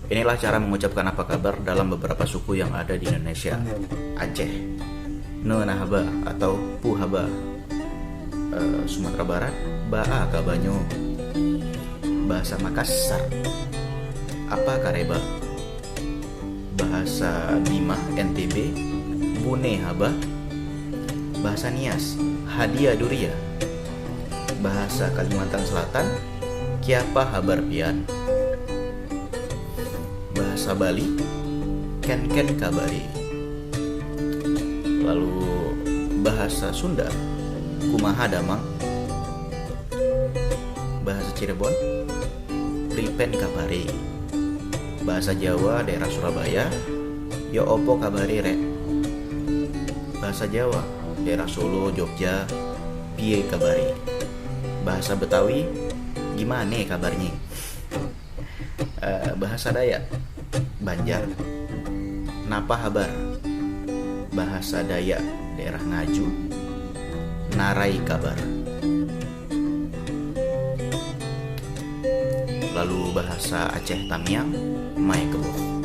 Inilah cara mengucapkan apa kabar dalam beberapa suku yang ada di Indonesia. Aceh, Nahaba atau Puhaba. Sumatera Barat, Baa Kabanyo. Bahasa Makassar, apa kareba. Bahasa Bima NTB, Bune Haba. Bahasa Nias, Hadia Duria. Bahasa Kalimantan Selatan, Kiapa Habar Pian. Bahasa Bali, Ken Ken Kabari. Lalu bahasa Sunda, Kumaha Damang. Bahasa Cirebon, Pripen Kabari. Bahasa Jawa daerah Surabaya, Yo Opo Kabari Rek. Bahasa Jawa daerah Solo, Jogja, Piye Kabari. Bahasa Betawi, gimana kabarnya? Bahasa Dayak, Banjar, Napa Habar. Bahasa Dayak daerah Ngaju, Narai Kabar. Lalu bahasa Aceh Tamiang, Mai Kebo.